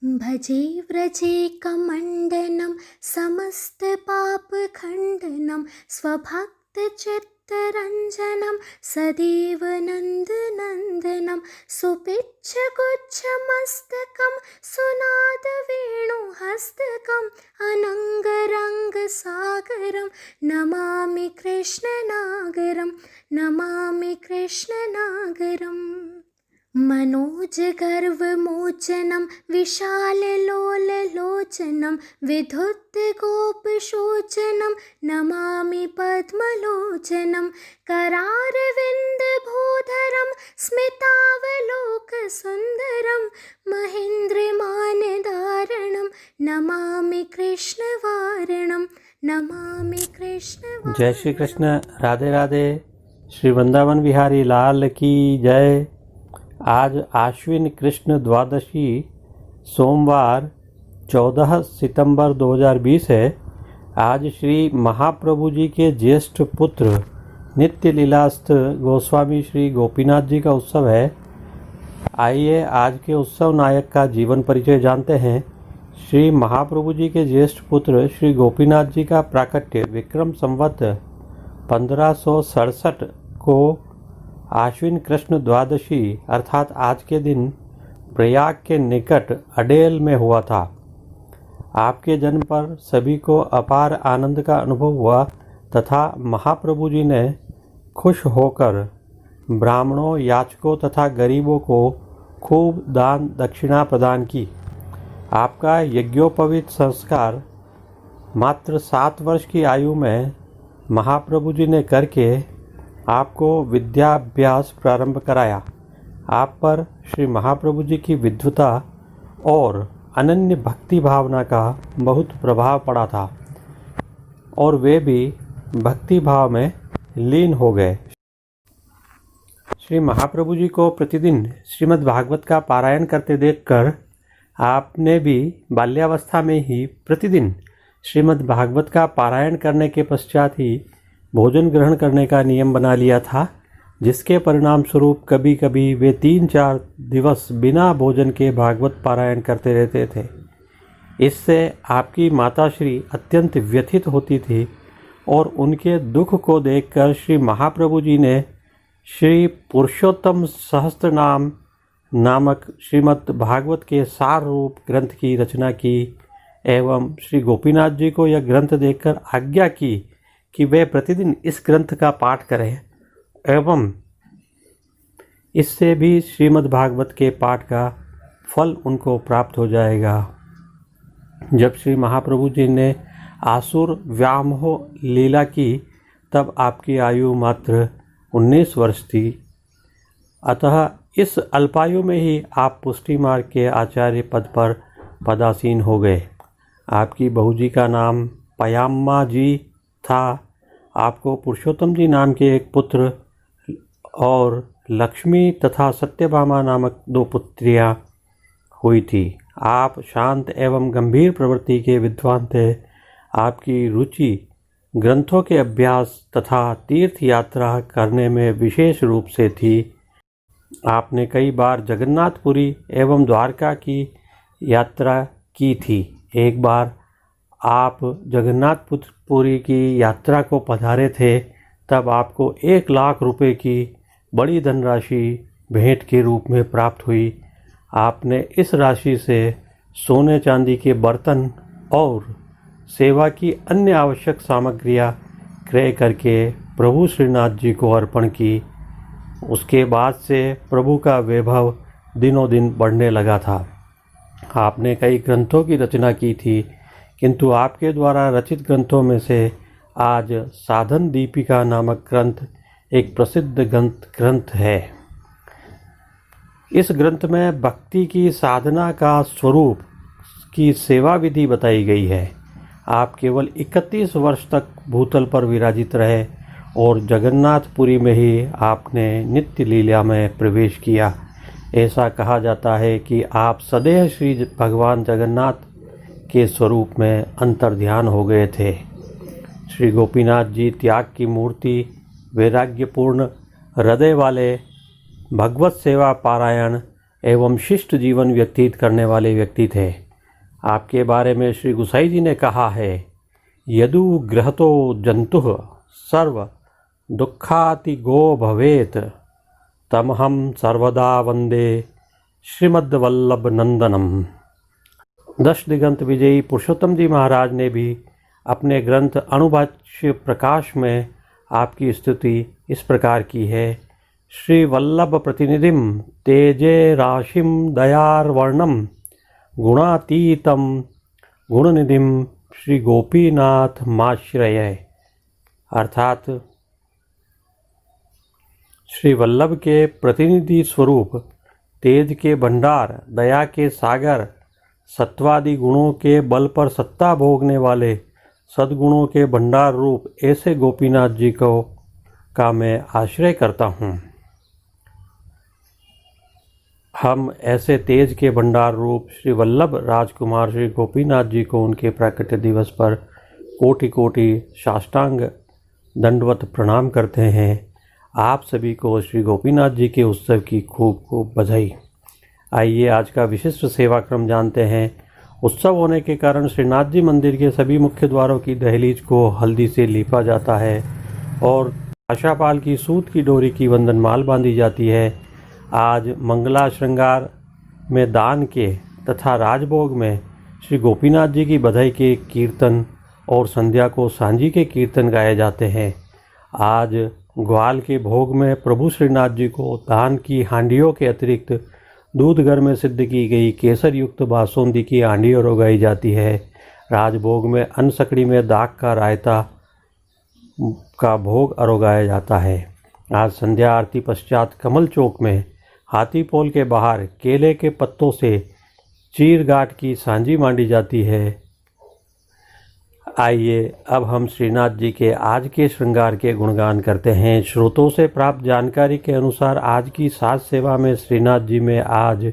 भजे व्रजे कमण्डनं समस्तपापखण्डनं स्वभक्तचित्तरञ्जनं सदैव नन्दनन्दनं सुपिच्छगुच्छमस्तकं सुनादवेणुहस्तकम् अनङ्गरङ्गसागरं नमामि कृष्णनागरं नमामि कृष्णनागरम् मनोजगर्वमोचनं विशाललोललोचनं विधुत्तगोपशोचनं नमामि पद्मलोचनं करारविन्दभूधरं स्मितावलोकसुन्दरं महेन्द्रमानधारणं नमामि कृष्णवारणं नमामि कृष्णवारणं। जय श्री कृष्ण। राधे राधे। श्री वृंदावन बिहारी लाल की जय। आज आश्विन कृष्ण द्वादशी सोमवार 14 सितंबर 2020 है। आज श्री महाप्रभु जी के ज्येष्ठ पुत्र नित्य लीलास्थ गोस्वामी श्री गोपीनाथ जी का उत्सव है। आइए आज के उत्सव नायक का जीवन परिचय जानते हैं। श्री महाप्रभु जी के ज्येष्ठ पुत्र श्री गोपीनाथ जी का प्राकट्य विक्रम संवत 1567 को आश्विन कृष्ण द्वादशी अर्थात आज के दिन प्रयाग के निकट अडेल में हुआ था। आपके जन्म पर सभी को अपार आनंद का अनुभव हुआ तथा महाप्रभु जी ने खुश होकर ब्राह्मणों, याचकों तथा गरीबों को खूब दान दक्षिणा प्रदान की। आपका यज्ञोपवीत संस्कार मात्र 7 वर्ष की आयु में महाप्रभु जी ने करके आपको विद्याभ्यास प्रारंभ कराया। आप पर श्री महाप्रभु जी की विद्वता और अनन्य भक्ति भावना का बहुत प्रभाव पड़ा था और वे भी भक्ति भाव में लीन हो गए। श्री महाप्रभु जी को प्रतिदिन श्रीमद् भागवत का पारायण करते देखकर आपने भी बाल्यावस्था में ही प्रतिदिन श्रीमद् भागवत का पारायण करने के पश्चात ही भोजन ग्रहण करने का नियम बना लिया था, जिसके परिणाम स्वरूप कभी कभी वे 3-4 दिवस बिना भोजन के भागवत पारायण करते रहते थे। इससे आपकी माताश्री अत्यंत व्यथित होती थी और उनके दुख को देखकर श्री महाप्रभु जी ने श्री पुरुषोत्तम सहस्त्रनाम नामक श्रीमद् भागवत के सार रूप ग्रंथ की रचना की एवं श्री गोपीनाथ जी को यह ग्रंथ देखकर आज्ञा की कि वे प्रतिदिन इस ग्रंथ का पाठ करें एवं इससे भी श्रीमद् भागवत के पाठ का फल उनको प्राप्त हो जाएगा। जब श्री महाप्रभु जी ने आसुर व्यामोह लीला की तब आपकी आयु मात्र 19 वर्ष थी। अतः इस अल्पायु में ही आप पुष्टि मार्ग के आचार्य पद पर पदासीन हो गए। आपकी बहू जी का नाम पयाम्मा जी था। आपको पुरुषोत्तम जी नाम के एक पुत्र और लक्ष्मी तथा सत्यभामा नामक 2 पुत्रियां हुई थी। आप शांत एवं गंभीर प्रवृत्ति के विद्वान थे। आपकी रुचि ग्रंथों के अभ्यास तथा तीर्थ यात्रा करने में विशेष रूप से थी। आपने कई बार जगन्नाथपुरी एवं द्वारका की यात्रा की थी। एक बार आप जगन्नाथपुरी की यात्रा को पधारे थे तब आपको 1 लाख रुपए की बड़ी धनराशि भेंट के रूप में प्राप्त हुई। आपने इस राशि से सोने चांदी के बर्तन और सेवा की अन्य आवश्यक सामग्रियां क्रय करके प्रभु श्रीनाथ जी को अर्पण की। उसके बाद से प्रभु का वैभव दिनों दिन बढ़ने लगा था। आपने कई ग्रंथों की रचना की थी, किंतु आपके द्वारा रचित ग्रंथों में से आज साधन दीपिका नामक ग्रंथ एक प्रसिद्ध ग्रंथ है। इस ग्रंथ में भक्ति की साधना का स्वरूप की सेवा विधि बताई गई है। आप केवल 31 वर्ष तक भूतल पर विराजित रहे और जगन्नाथपुरी में ही आपने नित्य लीला में प्रवेश किया। ऐसा कहा जाता है कि आप सदैव श्री भगवान जगन्नाथ के स्वरूप में अंतर्ध्यान हो गए थे। श्री गोपीनाथ जी त्याग की मूर्ति, वैराग्यपूर्ण हृदय वाले, भगवत सेवा पारायण एवं शिष्ट जीवन व्यतीत करने वाले व्यक्ति थे। आपके बारे में श्री गुसाई जी ने कहा है, यदु गृहतो जंतुः सर्व दुःखातिगो भवेत तमहं सर्वदा वंदे श्रीमद्वल्लभ नंदनम। दश दिगंत विजयी पुरुषोत्तम जी महाराज ने भी अपने ग्रंथ अणुभाष्य प्रकाश में आपकी स्तुति इस प्रकार की है। श्री वल्लभ प्रतिनिधिम तेजे राशिम दयार्वर्णम गुणातीतम गुणनिधिम श्री गोपीनाथ माश्रय। अर्थात श्री वल्लभ के प्रतिनिधि स्वरूप, तेज के भंडार, दया के सागर, सत्वादि गुणों के बल पर सत्ता भोगने वाले सद्गुणों के भंडार रूप ऐसे गोपीनाथ जी को का मैं आश्रय करता हूँ। हम ऐसे तेज के भंडार रूप श्री वल्लभ राजकुमार श्री गोपीनाथ जी को उनके प्राकट्य दिवस पर कोटि कोटि साष्टांग दंडवत प्रणाम करते हैं। आप सभी को श्री गोपीनाथ जी के उत्सव की खूब खूब बधाई। आइए आज का विशिष्ट सेवा क्रम जानते हैं। उत्सव होने के कारण श्रीनाथ जी मंदिर के सभी मुख्य द्वारों की दहलीज को हल्दी से लीपा जाता है और आशापाल की सूत की डोरी की वंदनमाल बांधी जाती है। आज मंगला श्रृंगार में दान के तथा राजभोग में श्री गोपीनाथ जी की बधाई के कीर्तन और संध्या को सांझी के कीर्तन गाए जाते हैं। आज ग्वाल के भोग में प्रभु श्रीनाथ जी को दान की हांडियों के अतिरिक्त दूध घर में सिद्ध की गई केसर युक्त बासुंदी की हांडी उगाई जाती है। राजभोग में अन्न सकड़ी में दाग का रायता का भोग अरोगाया जाता है। आज संध्या आरती पश्चात कमल चौक में हाथी पोल के बाहर केले के पत्तों से चीर गांठ की सांझी मांडी जाती है। आइए अब हम श्रीनाथ जी के आज के श्रृंगार के गुणगान करते हैं। श्रोतों से प्राप्त जानकारी के अनुसार आज की साज सेवा में श्रीनाथ जी में आज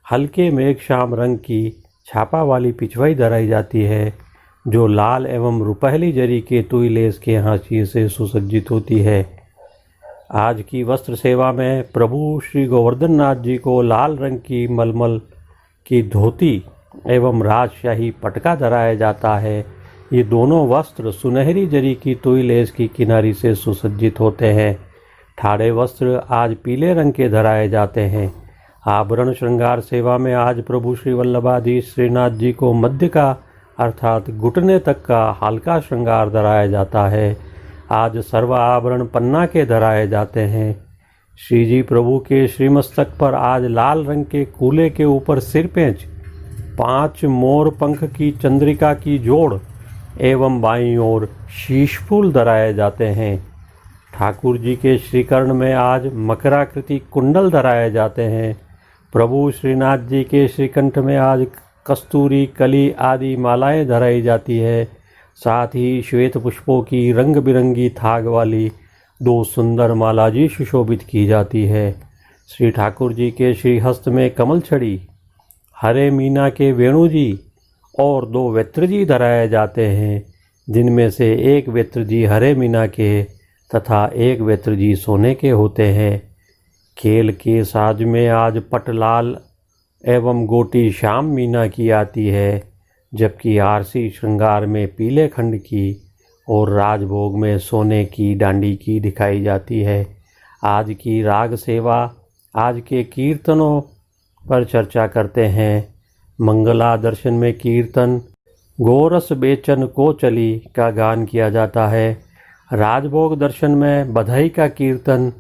हल्के मेघ श्याम रंग की छापा वाली पिछवाई धराई जाती है, जो लाल एवं रुपहली जरी के तुई लेस के हाशिए से सुसज्जित होती है। आज की वस्त्र सेवा में प्रभु श्री गोवर्धन नाथ जी को लाल रंग की मलमल की धोती एवं राजशाही पटका धराया जाता है। ये दोनों वस्त्र सुनहरी जरी की तुई लेस की किनारी से सुसज्जित होते हैं। ठाड़े वस्त्र आज पीले रंग के धराए जाते हैं। आभरण श्रृंगार सेवा में आज प्रभु श्री वल्लभाधीश श्रीनाथ जी को मध्य का अर्थात घुटने तक का हल्का श्रृंगार धराया जाता है। आज सर्व आभरण पन्ना के धराए जाते हैं। श्री जी प्रभु के श्रीमस्तक पर आज लाल रंग के कूले के ऊपर सिरपेंच, 5 मोर पंख की चंद्रिका की जोड़ एवं बाईं ओर शीशफूल धराए जाते हैं। ठाकुर जी के श्रीकर्ण में आज मकराकृति कुंडल धराए जाते हैं। प्रभु श्रीनाथ जी के श्रीकंठ में आज कस्तूरी, कली आदि मालाएं धराई जाती है। साथ ही श्वेत पुष्पों की रंग बिरंगी थाग वाली 2 सुंदर माला जी सुशोभित की जाती है। श्री ठाकुर जी के श्रीहस्त में कमल छड़ी, हरे मीना के वेणु जी और 2 वेत्रजी धराए जाते हैं, जिनमें से एक वेत्रजी हरे मीना के तथा एक वेत्रजी सोने के होते हैं। खेल के साज में आज पटलाल एवं गोटी श्याम मीना की आती है, जबकि आरसी श्रृंगार में पीले खंड की और राजभोग में सोने की डांडी की दिखाई जाती है। आज की राग सेवा आज के कीर्तनों पर चर्चा करते हैं। मंगला दर्शन में कीर्तन गोरस बेचन को चली का गान किया जाता है। राजभोग दर्शन में बधाई का कीर्तन,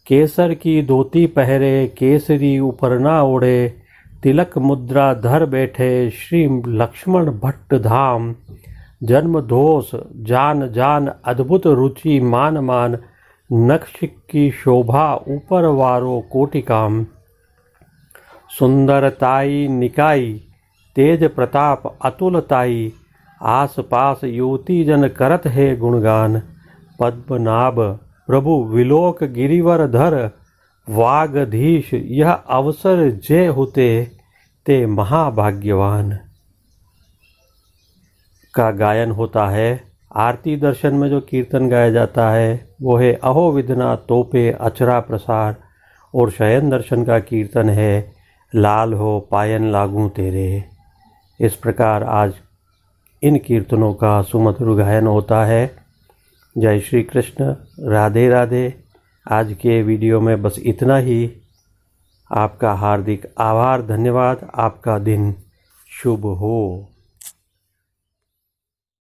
केसर की धोती पहरे केसरी उपरना ओढ़े, तिलक मुद्रा धर बैठे श्री लक्ष्मण भट्ट धाम, जन्म दोष जान जान अद्भुत रुचि मान मान, नक्श की शोभा ऊपर वारो कोटिकाम, सुंदरताई निकाई तेज प्रताप अतुलताई, आस पास युवती जन करत है गुणगान, पद्मनाभ प्रभु विलोक गिरिवर धर, वागधीश यह अवसर जय होते ते महाभाग्यवान का गायन होता है। आरती दर्शन में जो कीर्तन गाया जाता है वो है अहो विधना तोपे अचरा प्रसार, और शयन दर्शन का कीर्तन है लाल हो पायन लागूं तेरे। इस प्रकार आज इन कीर्तनों का सुमधुर गायन होता है। जय श्री कृष्ण, राधे राधे। आज के वीडियो में बस इतना ही। आपका हार्दिक आभार, धन्यवाद। आपका दिन शुभ हो।